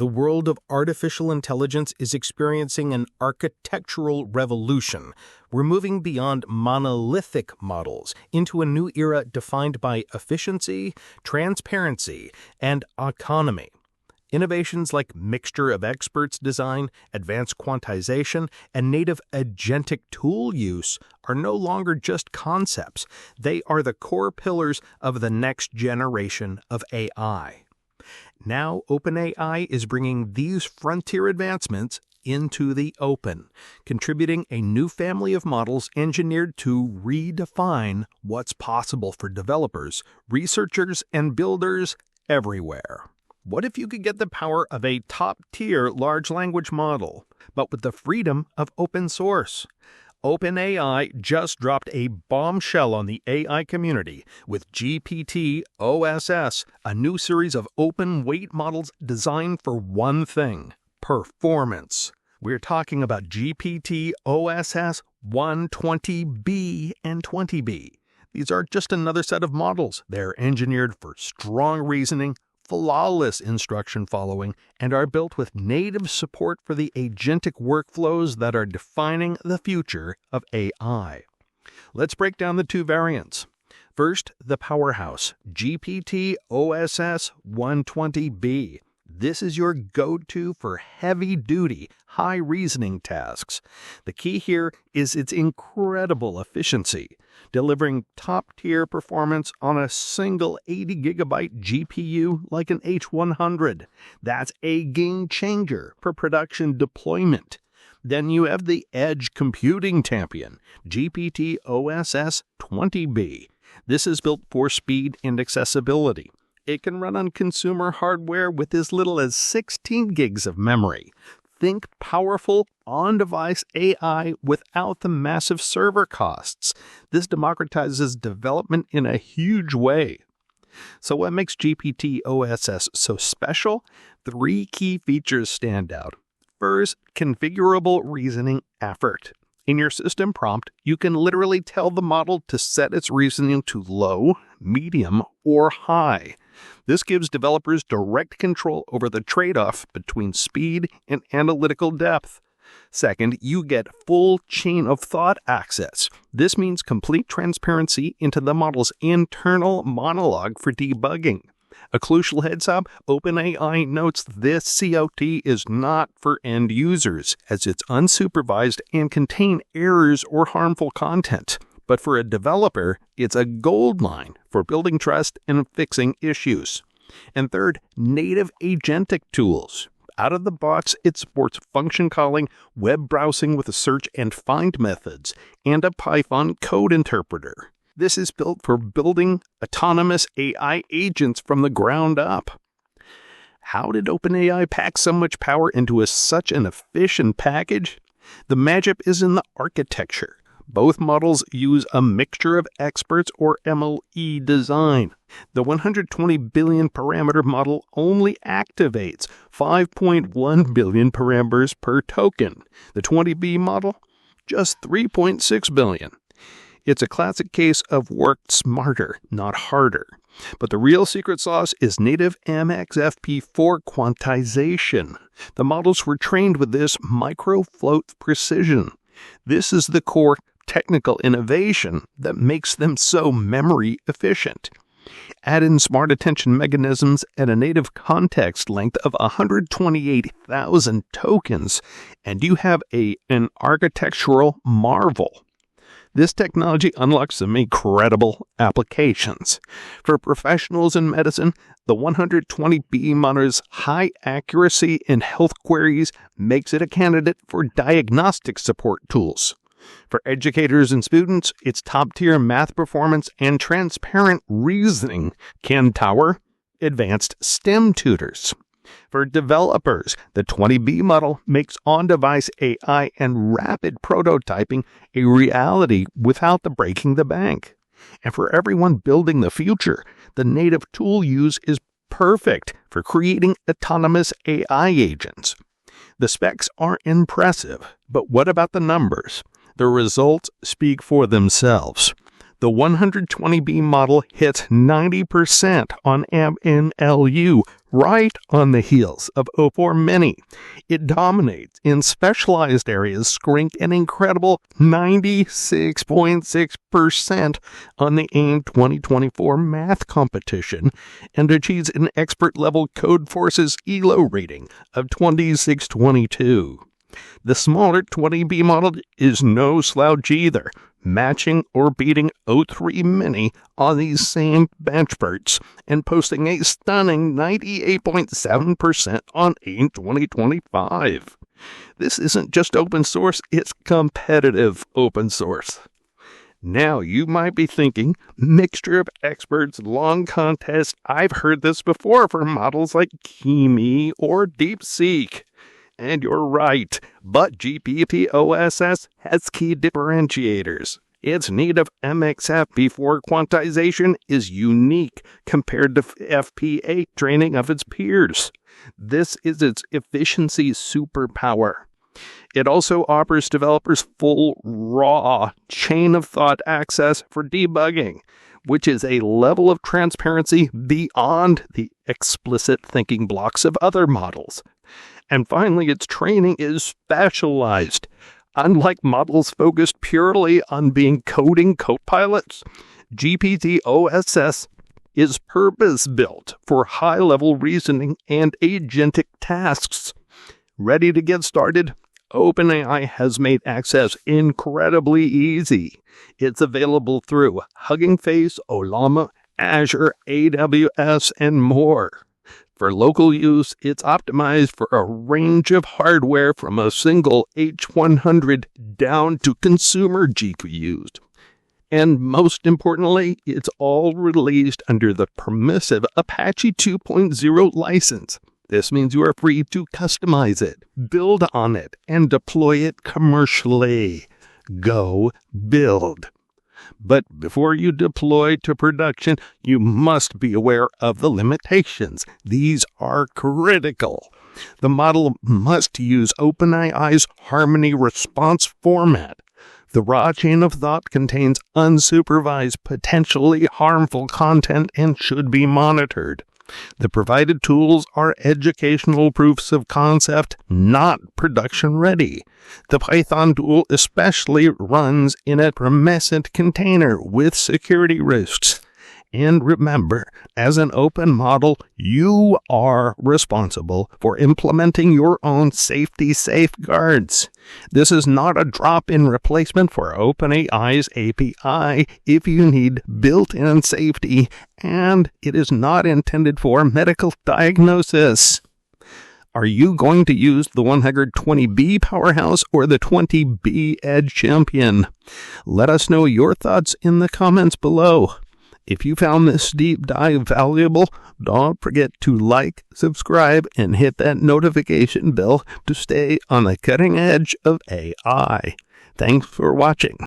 The world of artificial intelligence is experiencing an architectural revolution. We're moving beyond monolithic models into a new era defined by efficiency, transparency, and autonomy. Innovations like MixtureOfExperts design, advanced quantization, and native agentic tool use are no longer just concepts. They are the core pillars of the next generation of AI. Now, OpenAI is bringing these frontier advancements into the open, contributing a new family of models engineered to redefine what's possible for developers, researchers, and builders everywhere. What if you could get the power of a top-tier large language model, but with the freedom of open source? OpenAI just dropped a bombshell on the AI community with GPT-OSS, a new series of open-weight models designed for one thing: performance. We're talking about GPT-OSS 120B and 20B. These aren't just another set of models. They're engineered for strong reasoning, flawless instruction following, and are built with native support for the agentic workflows that are defining the future of AI. Let's break down the two variants. First, the powerhouse, GPT-OSS 120B. This is your go-to for heavy-duty, high-reasoning tasks. The key here is its incredible efficiency, delivering top-tier performance on a single 80-gigabyte GPU like an H100. That's a game-changer for production deployment. Then you have the edge computing champion, GPT-OSS 20B. This is built for speed and accessibility. It can run on consumer hardware with as little as 16 gigs of memory. Think powerful, on-device AI without the massive server costs. This democratizes development in a huge way. So what makes GPT-OSS so special? 3 key features stand out. First, configurable reasoning effort. In your system prompt, you can literally tell the model to set its reasoning to low, medium, or high. This gives developers direct control over the trade-off between speed and analytical depth. Second, you get full chain-of-thought access. This means complete transparency into the model's internal monologue for debugging. A crucial heads-up, OpenAI notes this COT is not for end users, as it's unsupervised and contain errors or harmful content. But for a developer, it's a goldmine for building trust and fixing issues. And third, native agentic tools. Out of the box, it supports function calling, web browsing with search and find methods, and a Python code interpreter. This is built for building autonomous AI agents from the ground up. How did OpenAI pack so much power into such an efficient package? The magic is in the architecture. Both models use a MixtureOfExperts or MLE design. The 120 billion parameter model only activates 5.1 billion parameters per token. The 20B model, just 3.6 billion. It's a classic case of worked smarter, not harder. But the real secret sauce is native MXFP4 quantization. The models were trained with this micro-float precision. This is the core technical innovation that makes them so memory efficient. Add in smart attention mechanisms and a native context length of 128,000 tokens, and you have an architectural marvel. This technology unlocks some incredible applications. For professionals in medicine, the 120B model's high accuracy in health queries makes it a candidate for diagnostic support tools. For educators and students, its top-tier math performance and transparent reasoning can power advanced STEM tutors. For developers, the 20B model makes on-device AI and rapid prototyping a reality without breaking the bank. And for everyone building the future, the native tool use is perfect for creating autonomous AI agents. The specs are impressive, but what about the numbers? The results speak for themselves. The 120B model hits 90% on MNLU, right on the heels of O4 Mini. It dominates in specialized areas, scoring an incredible 96.6% on the AIM 2024 math competition, and achieves an expert-level Codeforces ELO rating of 2622. The smaller 20B model is no slouch either, matching or beating O3 Mini on these same benchmarks and posting a stunning 98.7% on AIM 2025. This isn't just open source, it's competitive open source. Now you might be thinking, MixtureOfExperts long contest, I've heard this before for models like Kimi or DeepSeek. And you're right, but GPT-OSS has key differentiators. Its native MXF before quantization is unique compared to FP8 training of its peers. This is its efficiency superpower. It also offers developers full, raw, chain-of-thought access for debugging, which is a level of transparency beyond the explicit thinking blocks of other models. And finally, its training is specialized. Unlike models focused purely on being coding copilots, GptOSS is purpose-built for high-level reasoning and agentic tasks. Ready to get started? OpenAI has made access incredibly easy. It's available through Hugging Face, Ollama, Azure, AWS, and more. For local use, it's optimized for a range of hardware from a single H100 down to consumer GPUs. And most importantly, it's all released under the permissive Apache 2.0 license. This means you are free to customize it, build on it, and deploy it commercially. Go build. But before you deploy to production, you must be aware of the limitations. These are critical. The model must use OpenAI's Harmony response format. The raw chain of thought contains unsupervised, potentially harmful content and should be monitored. The provided tools are educational proofs of concept, not production ready. The Python tool especially runs in a permissioned container with security risks. And remember, as an open model, you are responsible for implementing your own safety safeguards. This is not a drop-in replacement for OpenAI's API if you need built-in safety, and it is not intended for medical diagnosis. Are you going to use the 120B powerhouse or the 20B Edge Champion? Let us know your thoughts in the comments below. If you found this deep dive valuable, don't forget to like, subscribe, and hit that notification bell to stay on the cutting edge of AI. Thanks for watching.